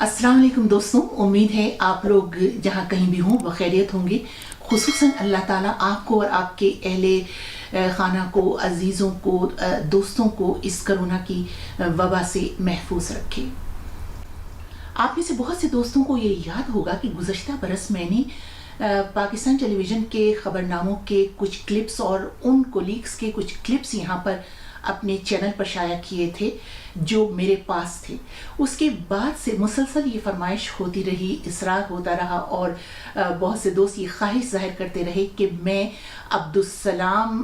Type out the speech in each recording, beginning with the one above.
अस्सलाम वालेकुम दोस्तों, उम्मीद है आप लोग जहाँ कहीं भी हों बखैरियत होंगे। खुसूसन अल्लाह ताला आपको और आपके अहले खाना को, अजीज़ों को, दोस्तों को इस कोरोना की वबा से महफूज रखे। आप में से बहुत से दोस्तों को ये याद होगा कि गुज़श्ता बरस मैंने पाकिस्तान टेलीविज़न के ख़बरनामों के कुछ क्लिप्स और उन कोलीग्स के कुछ क्लिप्स यहाँ पर अपने चैनल पर शाया किए थे जो मेरे पास थे। उसके बाद से मुसलसल ये फरमाइश होती रही, इसरार होता रहा और बहुत से दोस्त ये ख्वाहिश जाहिर करते रहे कि मैं अब्दुस्सलाम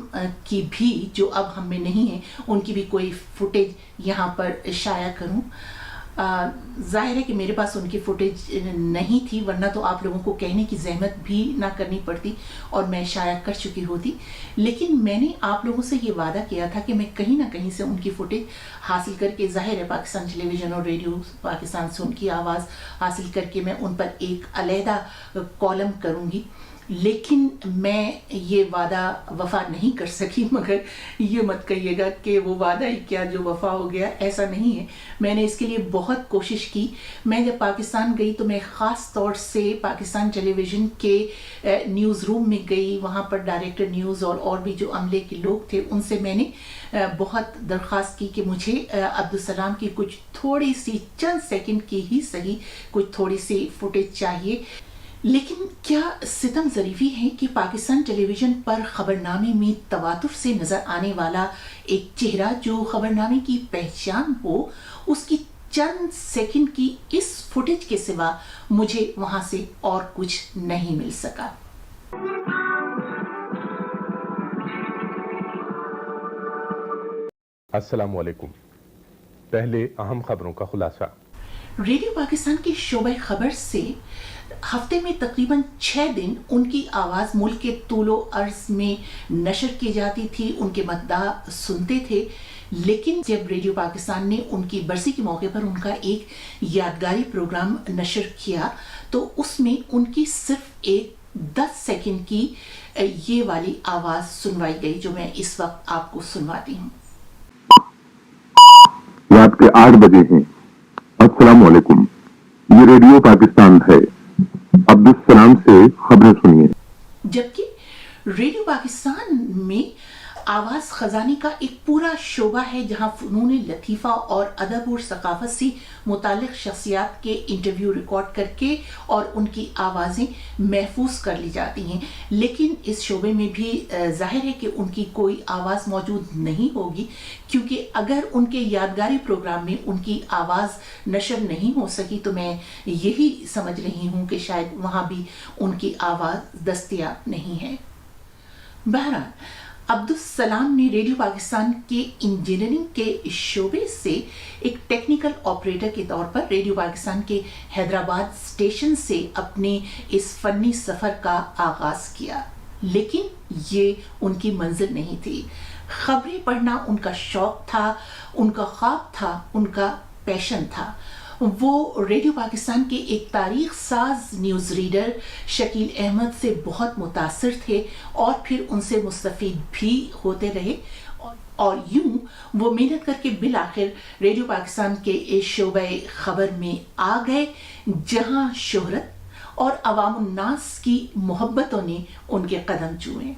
की भी, जो अब हम में नहीं है, उनकी भी कोई फुटेज यहाँ पर शाया करूँ। जाहिर है कि मेरे पास उनकी फुटेज नहीं थी, वरना तो आप लोगों को कहने की जहमत भी ना करनी पड़ती और मैं शाया कर चुकी होती। लेकिन मैंने आप लोगों से ये वादा किया था कि मैं कहीं ना कहीं से उनकी फुटेज हासिल करके, जाहिर है पाकिस्तान टेलीविज़न और रेडियो पाकिस्तान से उनकी आवाज़ हासिल करके मैं उन पर एक अलहदा कॉलम करूँगी। लेकिन मैं ये वादा वफ़ा नहीं कर सकी, मगर ये मत कहिएगा कि वो वादा ही क्या जो वफ़ा हो गया, ऐसा नहीं है। मैंने इसके लिए बहुत कोशिश की। मैं जब पाकिस्तान गई तो मैं ख़ास तौर से पाकिस्तान टेलीविज़न के न्यूज़ रूम में गई। वहाँ पर डायरेक्टर न्यूज़ और भी जो अमले के लोग थे उनसे मैंने बहुत दरख्वास्त की कि मुझे अब्दुस्सलाम की कुछ थोड़ी सी, चंद सेकंड की ही सही, कुछ थोड़ी सी फुटेज चाहिए। लेकिन क्या सितम ज़रीफ़ी है कि पाकिस्तान टेलीविज़न पर ख़बरनामे में तवातुर से नज़र आने वाला एक चेहरा जो ख़बरनामे की पहचान हो, उसकी चंद सेकंड की इस फुटेज के सिवा मुझे वहाँ से और कुछ नहीं मिल सका। अस्सलाम वालेकुम। पहले अहम खबरों का खुलासा। रेडियो पाकिस्तान के शोबे खबर से हफ्ते में तकरीबन 6 दिन उनकी आवाज़ मुल्क के तूलो अर्ज में नशर की जाती थी, उनके मद्दाह सुनते थे। लेकिन जब रेडियो पाकिस्तान ने उनकी बरसी के मौके पर उनका एक यादगारी प्रोग्राम नशर किया तो उसमें उनकी सिर्फ एक 10 सेकंड की ये वाली आवाज़ सुनवाई गई, जो मैं इस वक्त आपको सुनवाती हूँ। रात के 8 बजे हैं। अस्सलाम वालेकुम, ये रेडियो पाकिस्तान है। अब्दुस्सलाम से खबरें सुनिए। जबकि रेडियो पाकिस्तान में आवाज़ खजानी का एक पूरा शोबा है जहां फ़नून लतीफ़ा और अदब और सकाफ़त से मुतालिक शख्सियात के इंटरव्यू रिकॉर्ड करके और उनकी आवाज़ें महफूज कर ली जाती हैं। लेकिन इस शोबे में भी जाहिर है कि उनकी कोई आवाज़ मौजूद नहीं होगी, क्योंकि अगर उनके यादगारी प्रोग्राम में उनकी आवाज़ नशर नहीं हो सकी तो मैं यही समझ रही हूँ कि शायद वहाँ भी उनकी आवाज़ दस्तयाब नहीं है। बहरहाल, अब्दुस्सलाम ने रेडियो पाकिस्तान के इंजीनियरिंग के शोबे से एक टेक्निकल ऑपरेटर के तौर पर रेडियो पाकिस्तान के हैदराबाद स्टेशन से अपने इस फनी सफ़र का आगाज़ किया। लेकिन ये उनकी मंजिल नहीं थी। खबरें पढ़ना उनका शौक था, उनका ख्वाब था, उनका पैशन था। वो रेडियो पाकिस्तान के एक तारीख साज न्यूज़ रीडर शकील अहमद से बहुत मुतासिर थे और फिर उनसे मुस्तफ़ीद भी होते रहे और यूं वो मेहनत करके बिलाखिर रेडियो पाकिस्तान के इस शोबे खबर में आ गए, जहां शोहरत और अवामुन्नास की मोहब्बतों ने उनके कदम छुए।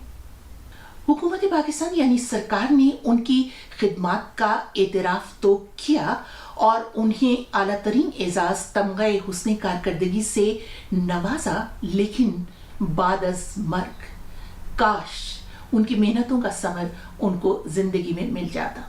हुकूमत पाकिस्तान यानी सरकार ने उनकी खिदमात का एतराफ़ तो किया और उन्हें आला तरीन एजाज़ तमग़े हुस्न कारकर्दगी से नवाजा, लेकिन बाद अज़ मर्ग काश उनकी मेहनतों का समर उनको ज़िंदगी में मिल जाता।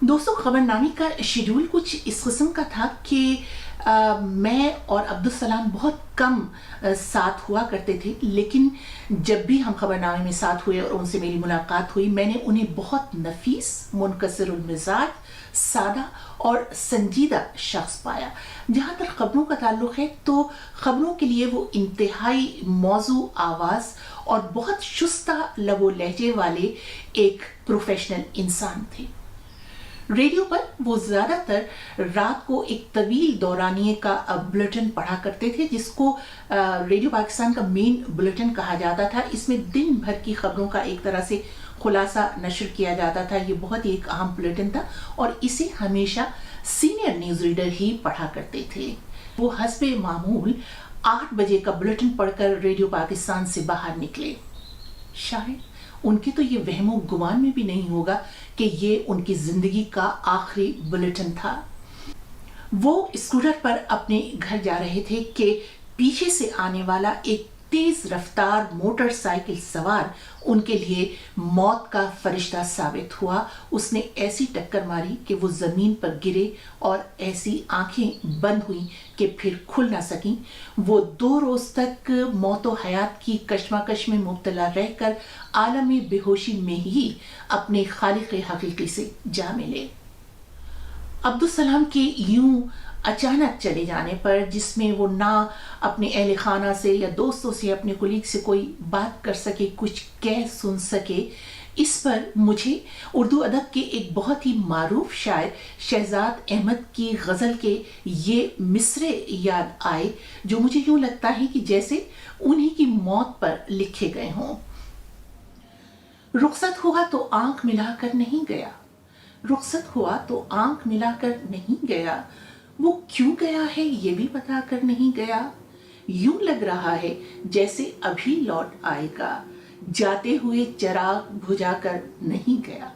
दोस्तों, खबरनामे का शेड्यूल कुछ इस किस्म का था कि मैं और अब्दुस्सलाम बहुत कम साथ हुआ करते थे, लेकिन जब भी हम खबरनामे में साथ हुए और उनसे मेरी मुलाकात हुई, मैंने उन्हें बहुत नफीस, मुनकसिरुल मिजाज, सादा और संजीदा शख्स पाया। जहाँ तक खबरों का ताल्लुक़ है तो खबरों के लिए वो इंतहाई मौजू आवाज़ और बहुत शुस्ता लबो लहजे वाले एक प्रोफेशनल इंसान थे। रेडियो पर वो ज़्यादातर रात को एक तवील दौरानिए का बुलेटिन पढ़ा करते थे, जिसको रेडियो पाकिस्तान का मेन बुलेटिन कहा जाता था। इसमें दिन भर की खबरों का एक तरह से खुलासा नशर किया जाता था। ये बहुत ही एक अहम बुलेटिन था और इसे हमेशा सीनियर न्यूज रीडर ही पढ़ा करते थे। वो हस्बे मामूल 8 बजे का बुलेटिन पढ़कर रेडियो पाकिस्तान से बाहर निकले। शायद उनके तो ये वहमो गुमान में भी नहीं होगा कि ये उनकी जिंदगी का आखिरी बुलेटिन था। वो स्कूटर पर अपने घर जा रहे थे कि पीछे से आने वाला एक तेज रफ्तार मोटरसाइकिल सवार उनके लिए मौत का फरिश्ता साबित हुआ। उसने ऐसी टक्कर मारी कि वो जमीन पर गिरे और ऐसी आंखें बंद हुई कि फिर खुल ना सकी। वो 2 रोज तक मौतो हयात की कशमकश में मुब्तला रहकर आलम बेहोशी में ही अपने खालिक हकीकी से जा मिले। अब्दुल सलाम के यूं अचानक चले जाने पर, जिसमें वो ना अपने अहले खाना से या दोस्तों से, अपने कुलीग से कोई बात कर सके, कुछ कह सुन सके, इस पर मुझे उर्दू अदब के एक बहुत ही मारूफ शायर शहजाद अहमद की गज़ल के ये मिसरे याद आए, जो मुझे यूं लगता है कि जैसे उन्हीं की मौत पर लिखे गए हों। रुखसत हुआ तो आंख मिलाकर नहीं गया, रुखसत हुआ तो आंख मिलाकर नहीं गया, वो क्यों गया है ये भी बता कर नहीं गया। यूं लग रहा है जैसे अभी लौट आएगा, जाते हुए चिराग बुझाकर नहीं गया।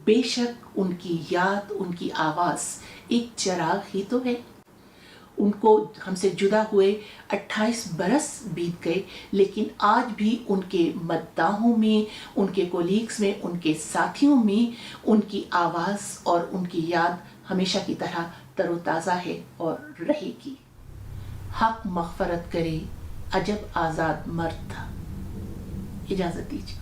बेशक उनकी याद, उनकी आवाज एक चिराग ही तो है। उनको हमसे जुदा हुए 28 बरस बीत गए, लेकिन आज भी उनके मद्दाहों में, उनके कोलीग्स में, उनके साथियों में उनकी आवाज और उनकी याद हमेशा की तरह तरोताज़ा है और रहेगी। हक मग़फ़रत करे, अजब आज़ाद मर्द था। इजाज़त दीजिए।